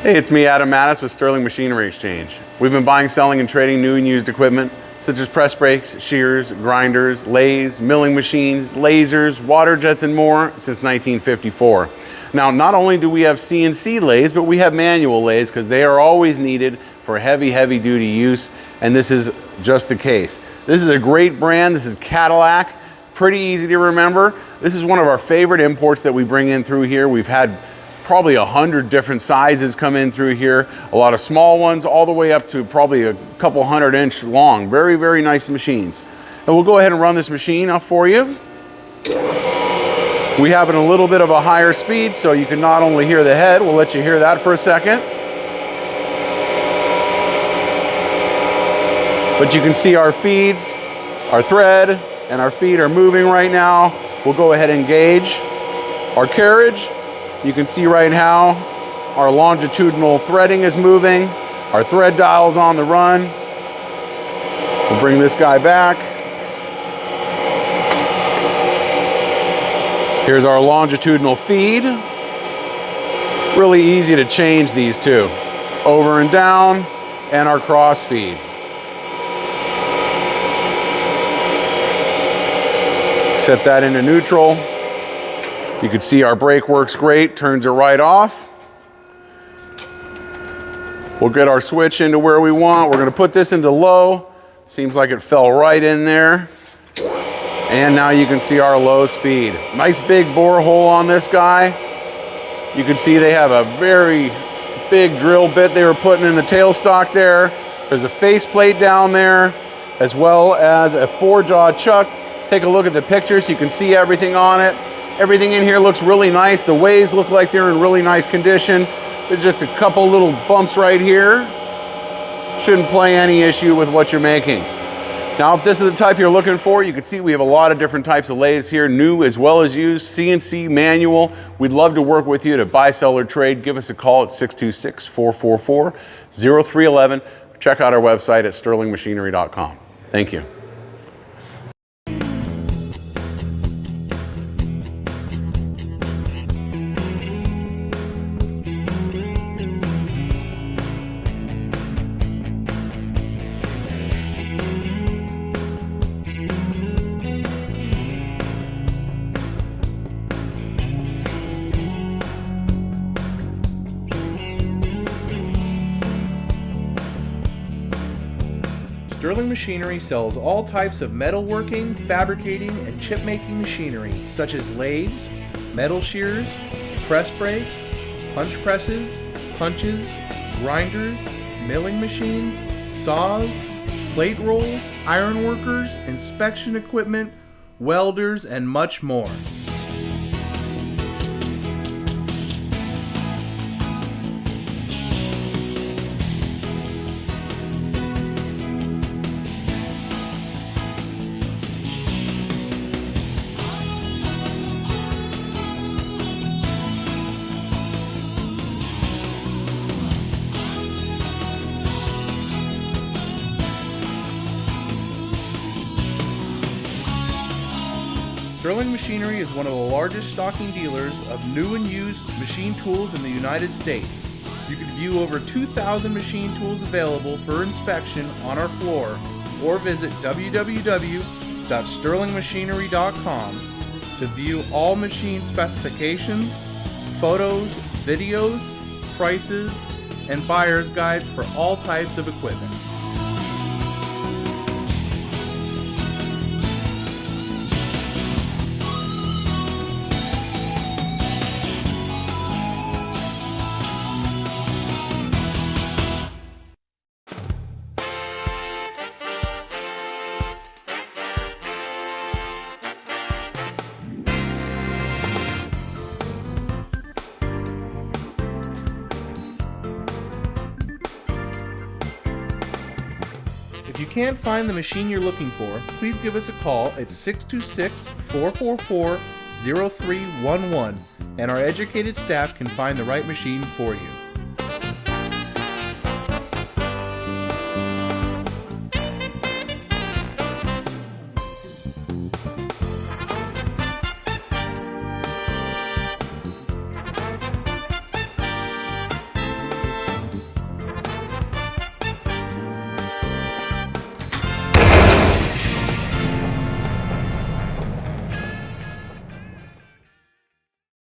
Hey, it's me, Adam Mattis with Sterling Machinery Exchange. We've been buying, selling, and trading new and used equipment such as press brakes, shears, grinders, lathes, milling machines, lasers, water jets, and more since 1954. Now, not only do we have CNC lathes, but we have manual lathes because they are always needed for heavy duty use, and this is just the case. This is a great brand. This is Cadillac. Pretty easy to remember. This is one of our favorite imports that we bring in through here. We've had probably 100 different sizes come in through here. A lot of small ones all the way up to probably a couple 100-inch long. Very nice machines. And we'll go ahead and run this machine up for you. We have it a little bit of a higher speed so you can not only hear the head, we'll let you hear that for a second. But you can see our feeds, our thread, and our feet are moving right now. We'll go ahead and gauge our carriage. You can see right now our longitudinal threading is moving. Our thread dial's on the run. We'll bring this guy back. Here's our longitudinal feed. Really easy to change these two. Over and down, and our cross feed. Set that into neutral. You can see our brake works great, turns it right off. We'll get our switch into where we want. We're gonna put this into low. Seems like it fell right in there. And now you can see our low speed. Nice big borehole on this guy. You can see they have a very big drill bit they were putting in the tailstock there. There's a faceplate down there, as well as a 4-jaw chuck. Take a look at the picture so you can see everything on it. Everything in here looks really nice. The ways look like they're in really nice condition. There's just a couple little bumps right here. Shouldn't play any issue with what you're making. Now, if this is the type you're looking for, you can see we have a lot of different types of lathes here, new as well as used, CNC, manual. We'd love to work with you to buy, sell, or trade. Give us a call at 626-444-0311. Check out our website at sterlingmachinery.com. Thank you. Sterling Machinery sells all types of metalworking, fabricating, and chip-making machinery, such as lathes, metal shears, press brakes, punch presses, punches, grinders, milling machines, saws, plate rolls, iron workers, inspection equipment, welders, and much more. Sterling Machinery is one of the largest stocking dealers of new and used machine tools in the United States. You can view over 2,000 machine tools available for inspection on our floor, or visit www.sterlingmachinery.com to view all machine specifications, photos, videos, prices, and buyer's guides for all types of equipment. If you can't find the machine you're looking for, please give us a call at 626-444-0311, and our educated staff can find the right machine for you.